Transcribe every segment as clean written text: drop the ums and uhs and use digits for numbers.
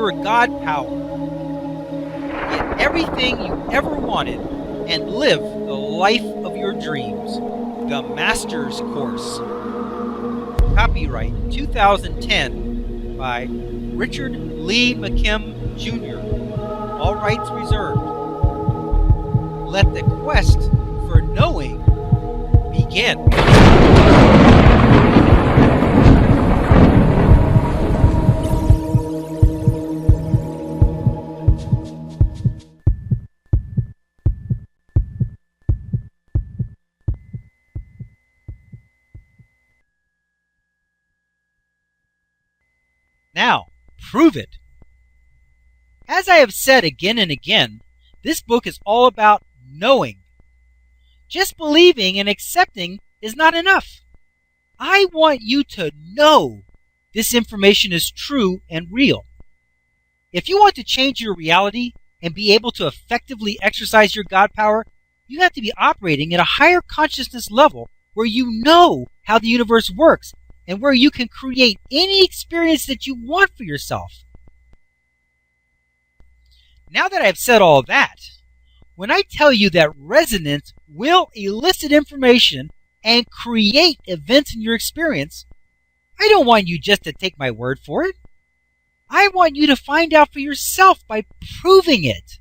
your God power. Get everything you ever wanted and live the life of your dreams. The Master's Course. Copyright 2010 by Richard Lee McKim Jr. All rights reserved. Let the quest for knowing begin. Now, prove it. As I have said again and again, this book is all about knowing. Just believing and accepting is not enough. I want you to know this information is true and real. If you want to change your reality and be able to effectively exercise your God power, you have to be operating at a higher consciousness level where you know how the universe works and where you can create any experience that you want for yourself. Now that I've said all that, when I tell you that resonance will elicit information and create events in your experience, I don't want you just to take my word for it. I want you to find out for yourself by proving it.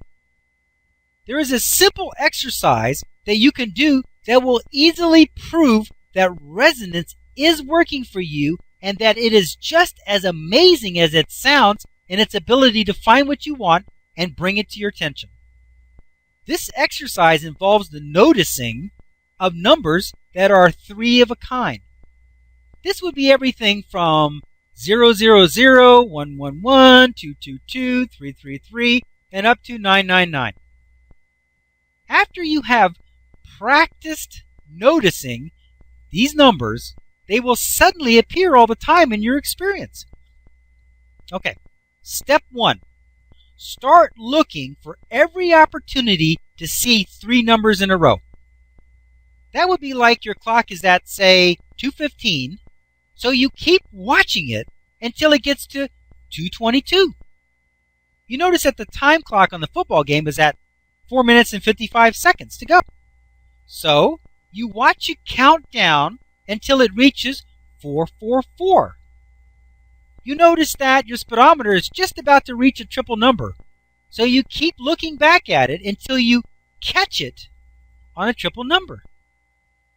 There is a simple exercise that you can do that will easily prove that resonance is working for you and that it is just as amazing as it sounds in its ability to find what you want and bring it to your attention. This exercise involves the noticing of numbers that are three of a kind. This would be everything from 000, 111, 222, 333, and up to 999. After you have practiced noticing these numbers, they will suddenly appear all the time in your experience. Okay, step 1. Start looking for every opportunity to see three numbers in a row. That would be like your clock is at, say, 2:15, so you keep watching it until it gets to 2:22. You notice that the time clock on the football game is at 4 minutes and 55 seconds to go. So you watch it count down until it reaches 444. You notice that your speedometer is just about to reach a triple number, so you keep looking back at it until you catch it on a triple number.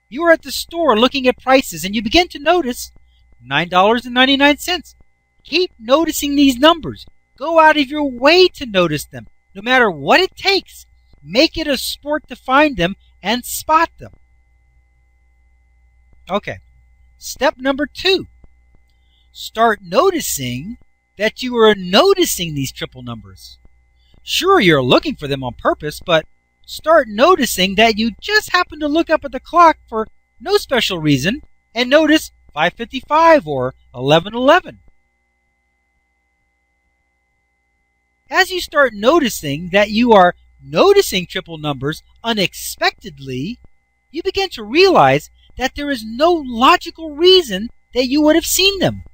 You are at the store looking at prices and you begin to notice $9.99. Keep noticing these numbers. Go out of your way to notice them. No matter what it takes, make it a sport to find them and spot them. Okay, step number 2. Start noticing that you are noticing these triple numbers. Sure, you're looking for them on purpose, but start noticing that you just happen to look up at the clock for no special reason and notice 5:55 or 11:11. As you start noticing that you are noticing triple numbers unexpectedly, you begin to realize that there is no logical reason that you would have seen them.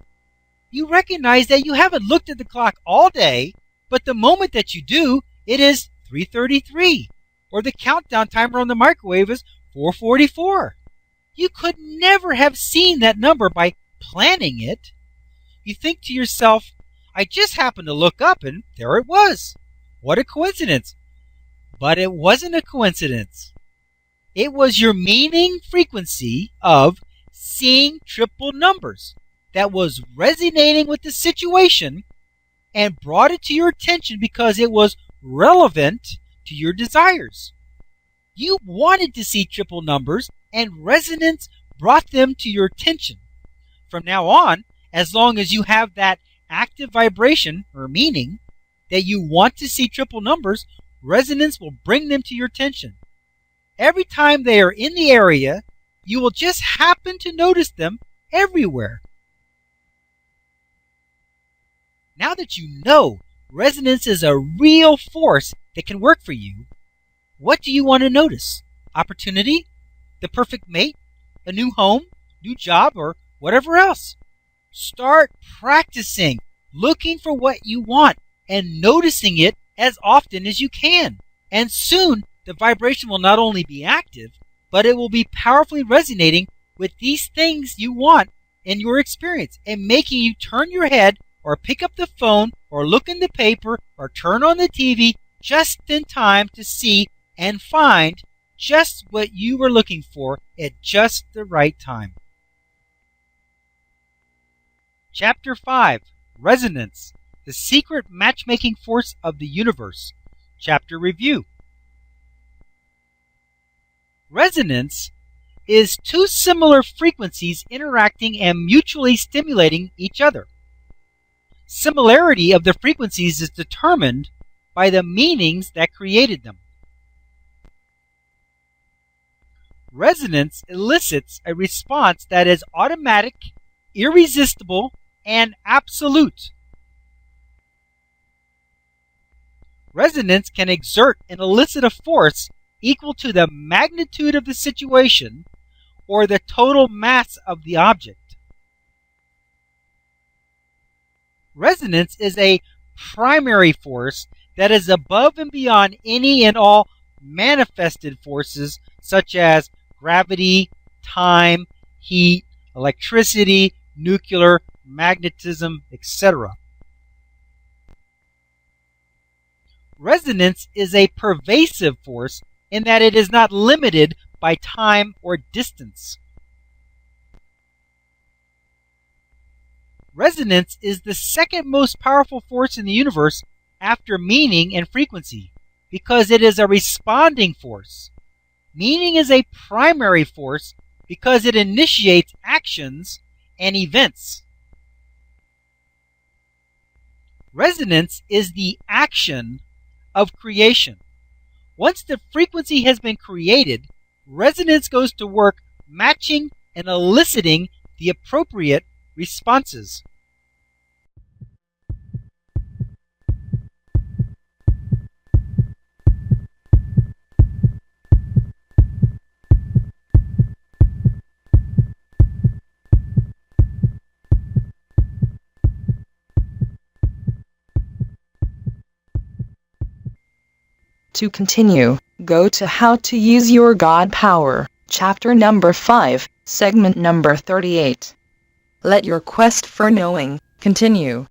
You recognize that you haven't looked at the clock all day, but the moment that you do, it is 3:33, or the countdown timer on the microwave is 4:44. You could never have seen that number by planning it. You think to yourself, I just happened to look up and there it was. What a coincidence. But it wasn't a coincidence. It was your meaning frequency of seeing triple numbers that was resonating with the situation and brought it to your attention because it was relevant to your desires. You wanted to see triple numbers and resonance brought them to your attention. From now on, as long as you have that active vibration or meaning that you want to see triple numbers, resonance will bring them to your attention. Every time they are in the area, you will just happen to notice them everywhere. Now that you know resonance is a real force that can work for you, what do you want to notice? Opportunity? The perfect mate? A new home? New job? Or whatever else? Start practicing looking for what you want and noticing it as often as you can. And soon, the vibration will not only be active, but it will be powerfully resonating with these things you want in your experience and making you turn your head or pick up the phone or look in the paper or turn on the TV just in time to see and find just what you were looking for at just the right time. Chapter 5, Resonance, the Secret Matchmaking Force of the Universe. Chapter Review. Resonance is two similar frequencies interacting and mutually stimulating each other. Similarity of the frequencies is determined by the meanings that created them. Resonance elicits a response that is automatic, irresistible, and absolute. Resonance can exert and elicit a force equal to the magnitude of the situation or the total mass of the object. Resonance is a primary force that is above and beyond any and all manifested forces such as gravity, time, heat, electricity, nuclear, magnetism, etc. Resonance is a pervasive force in that it is not limited by time or distance. Resonance is the second most powerful force in the universe after meaning and frequency because it is a responding force. Meaning is a primary force because it initiates actions and events. Resonance is the action of creation. Once the frequency has been created, resonance goes to work matching and eliciting the appropriate responses. To continue, go to How to Use Your God Power, chapter number 5, segment number 38. Let your quest for knowing continue.